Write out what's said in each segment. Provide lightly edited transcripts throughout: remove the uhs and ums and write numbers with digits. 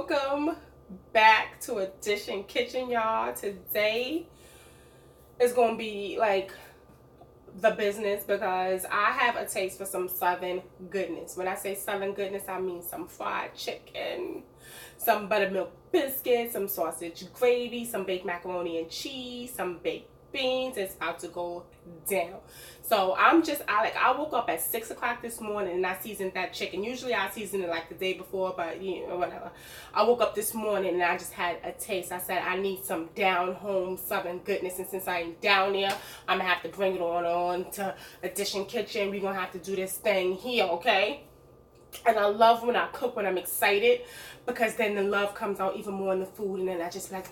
Welcome back to Edition Kitchen, y'all. Today is going to be like the business because I have a taste for some Southern goodness. When I say Southern goodness, I mean some fried chicken, some buttermilk biscuits, some sausage gravy, some baked macaroni and cheese, some baked beans. It's about to go down. So I woke up at 6 o'clock this morning and I seasoned that chicken. Usually I season it like the day before, but you know, whatever. I woke up this morning and I just had a taste. I said I need some down home Southern goodness, and since I ain't down there, I'm gonna have to bring it on to Edition Kitchen. We're gonna have to do this thing here, okay? And I love when I cook when I'm excited, because then the love comes out even more in the food, and then I just like.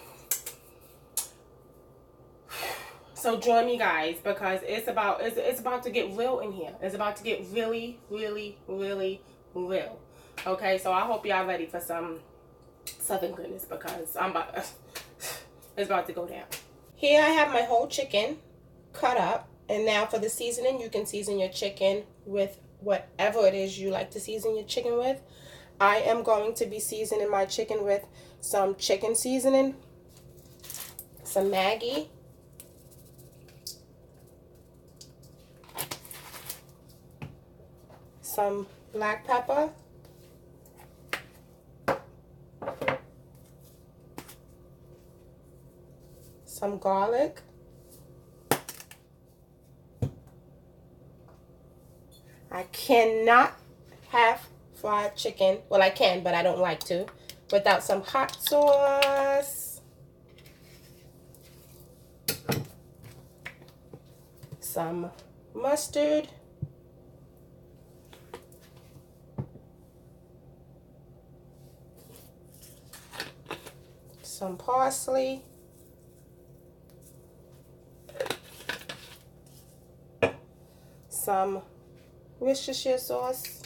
So join me, guys, because it's about to get real in here. It's about to get really, really, really real. Okay, so I hope y'all ready for some Southern goodness, because it's about to go down. Here I have my whole chicken cut up, and now for the seasoning, you can season your chicken with whatever it is you like to season your chicken with. I am going to be seasoning my chicken with some chicken seasoning, some Maggi, some black pepper, some garlic, I cannot have fried chicken, well I can, but I don't like to, without some hot sauce, some mustard, some parsley, some Worcestershire sauce.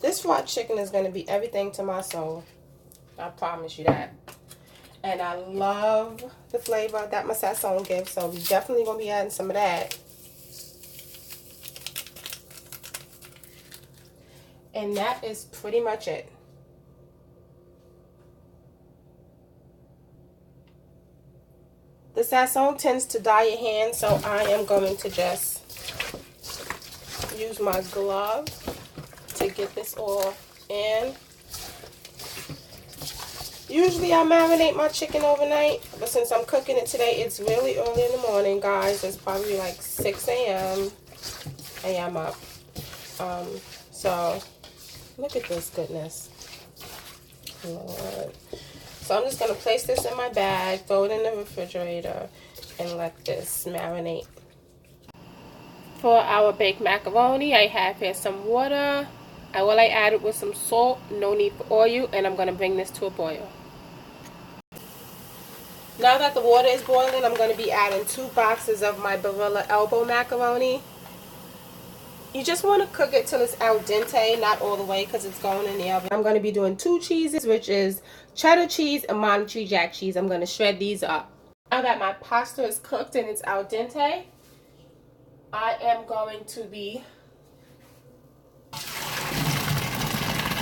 This fried chicken is going to be everything to my soul. I promise you that. And I love the flavor that my sazon gives, so we definitely going to be adding some of that. And that is pretty much it. The sazon tends to dye your hands, so I am going to just use my glove to get this all in. Usually I marinate my chicken overnight, but since I'm cooking it today, it's really early in the morning, guys. It's probably like 6 a.m. and I'm up. So look at this goodness, Lord. So I'm just going to place this in my bag, throw it in the refrigerator, and let this marinate. For our baked macaroni, I have here some water. I added with some salt, no need for oil, and I'm going to bring this to a boil. Now that the water is boiling, I'm going to be adding 2 boxes of my Barilla elbow macaroni. You just want to cook it till it's al dente, not all the way because it's going in the oven. I'm going to be doing 2 cheeses, which is cheddar cheese and Monterey Jack cheese. I'm going to shred these up. Now that my pasta is cooked and it's al dente, I am going to be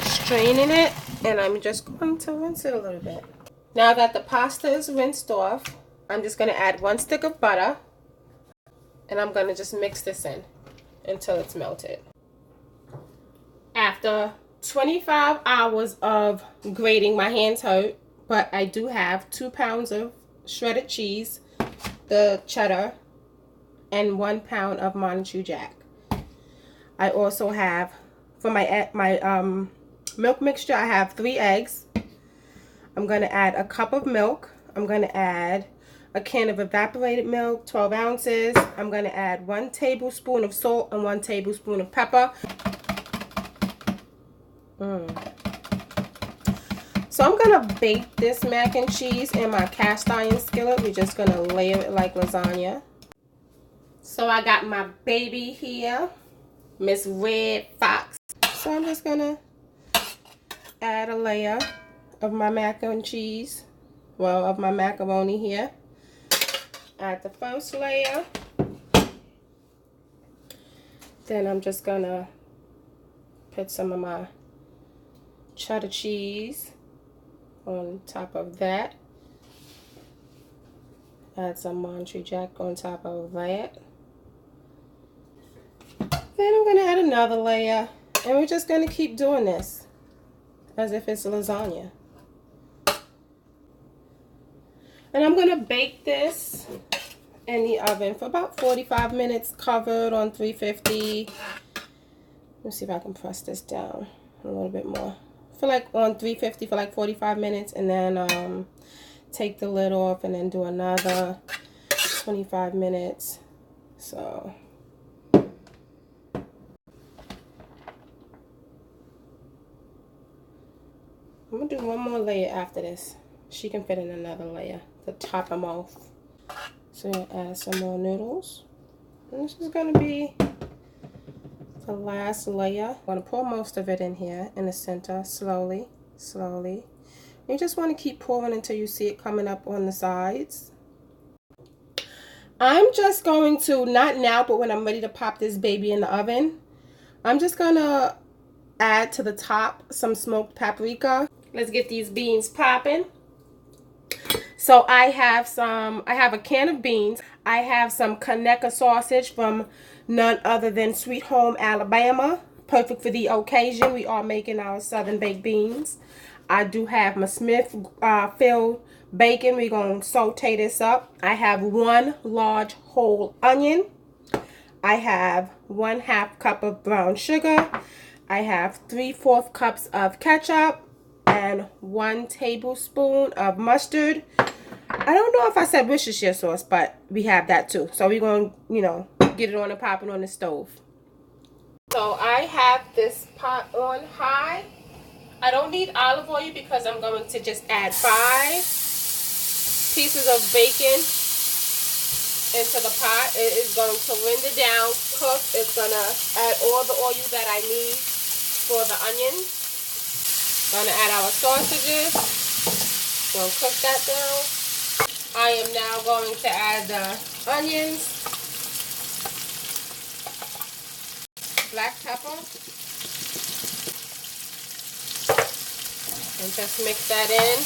straining it, and I'm just going to rinse it a little bit. Now that the pasta is rinsed off, I'm just going to add 1 stick of butter, and I'm going to just mix this in until it's melted. After 25 hours of grating, my hands hurt, but I do have 2 pounds of shredded cheese, the cheddar, and 1 pound of Monterey Jack. I also have, for my milk mixture, I have 3 eggs. I'm going to add a cup of milk. I'm going to add a can of evaporated milk, 12 ounces. I'm going to add 1 tablespoon of salt and 1 tablespoon of pepper. So I'm going to bake this mac and cheese in my cast iron skillet. We're just going to layer it like lasagna. So I got my baby here, Miss Red Fox. So I'm just going to add a layer of my mac and cheese, well, of my macaroni here. Add the first layer. Then I'm just going to put some of my cheddar cheese on top of that. Add some Monterey Jack on top of that. Then I'm going to add another layer. And we're just going to keep doing this as if it's lasagna. And I'm going to bake this in the oven for about 45 minutes, covered on 350. Let's see if I can press this down a little bit more. For like on 350 for like 45 minutes, and then take the lid off and then do another 25 minutes. So I'm gonna do one more layer after this. She can fit in another layer to top them off. So add some more noodles. And this is gonna be the last layer. I'm gonna pour most of it in here in the center, slowly, slowly. You just want to keep pouring until you see it coming up on the sides. I'm just going to, not now, but when I'm ready to pop this baby in the oven, I'm just gonna add to the top some smoked paprika. Let's get these beans popping. So I have a can of beans. I have some Conecuh sausage from none other than Sweet Home, Alabama. Perfect for the occasion. We are making our Southern baked beans. I do have my Smith filled bacon. We're going to saute this up. I have 1 large whole onion. I have 1/2 cup of brown sugar. I have 3/4 cups of ketchup and 1 tablespoon of mustard. I don't know if I said Worcestershire sauce, but we have that too. So we're going to, you know, get it on and popping on the stove. So I have this pot on high. I don't need olive oil because I'm going to just add 5 pieces of bacon into the pot. It is going to render down, cook. It's going to add all the oil that I need for the onions. Going to add our sausages. Going to cook that down. I am now going to add the onions, black pepper, and just mix that in.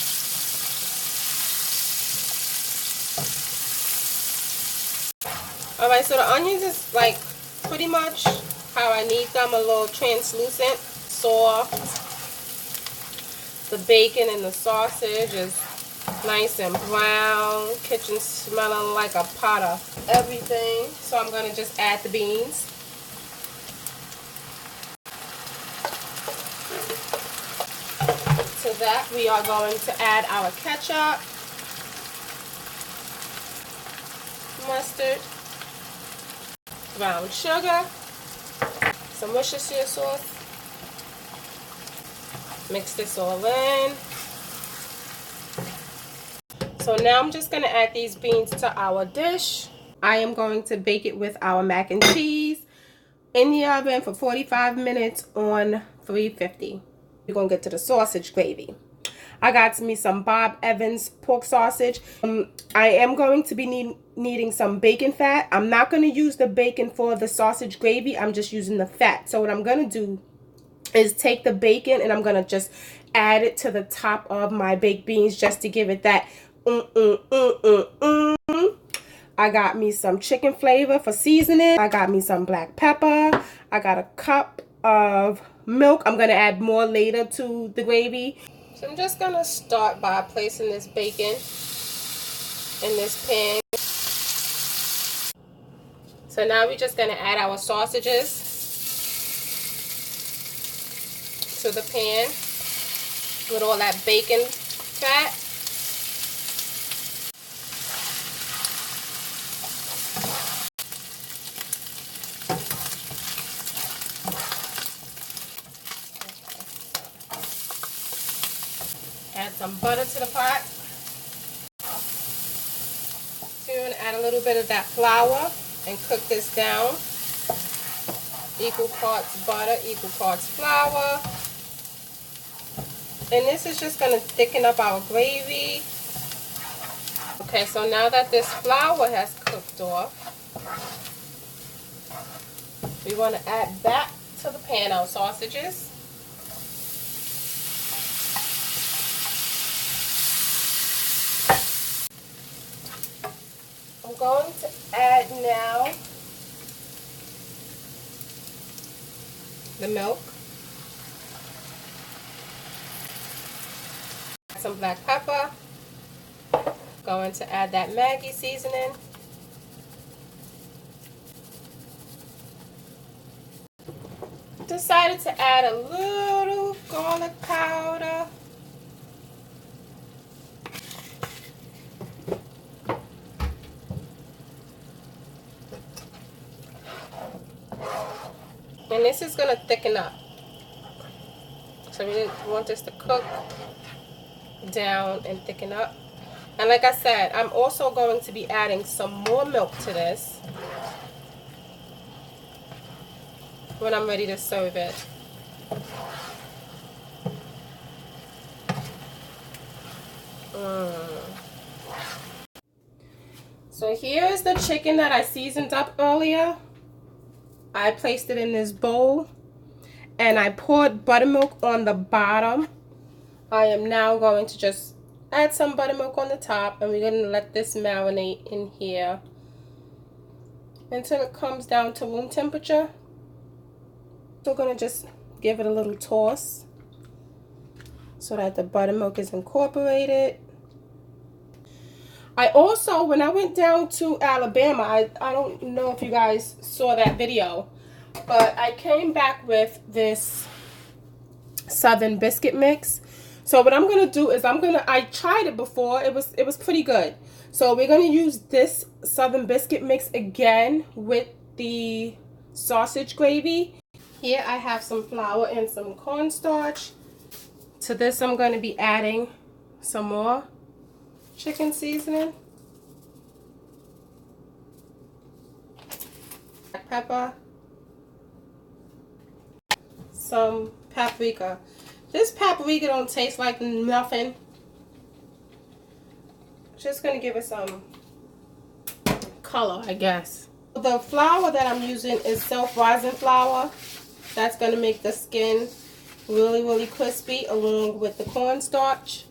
Alright, so the onions is like pretty much how I need them, a little translucent, soft. The bacon and the sausage is nice and brown. Kitchen smelling like a pot of everything. So I'm going to just add the beans. To that we are going to add our ketchup, mustard, brown sugar, some Worcestershire sauce. Mix this all in. So now I'm just going to add these beans to our dish. I am going to bake it with our mac and cheese in the oven for 45 minutes on 350. We're going to get to the sausage gravy. I got me some Bob Evans pork sausage. I am going to be needing some bacon fat. I'm not going to use the bacon for the sausage gravy. I'm just using the fat. So what I'm going to do is take the bacon and I'm going to just add it to the top of my baked beans just to give it that I got me some chicken flavor for seasoning. I got me some black pepper. I got a cup of milk. I'm going to add more later to the gravy. So I'm just going to start by placing this bacon in this pan. So now we're just going to add our sausages to the pan with all that bacon fat. Add some butter to the pot. Soon add a little bit of that flour and cook this down. Equal parts butter, equal parts flour. And this is just going to thicken up our gravy. Okay, so now that this flour has cooked off, we want to add back to the pan our sausages. going to add now the milk, some black pepper, going to add that Maggi seasoning, decided to add a little garlic powder, and this is going to thicken up. So we want this to cook down and thicken up. And like I said, I'm also going to be adding some more milk to this when I'm ready to serve it. So here's the chicken that I seasoned up earlier. I placed it in this bowl and I poured buttermilk on the bottom. I am now going to just add some buttermilk on the top, and we're going to let this marinate in here until it comes down to room temperature. So we're going to just give it a little toss so that the buttermilk is incorporated. I also, when I went down to Alabama, I don't know if you guys saw that video, but I came back with this Southern biscuit mix. So what I'm going to do is I tried it before. It was pretty good. So we're going to use this Southern biscuit mix again with the sausage gravy. Here I have some flour and some cornstarch. To this I'm going to be adding some more chicken seasoning, black pepper, some paprika. This paprika don't taste like nothing. Just gonna give it some color, I guess. The flour that I'm using is self-rising flour. That's gonna make the skin really, really crispy along with the cornstarch.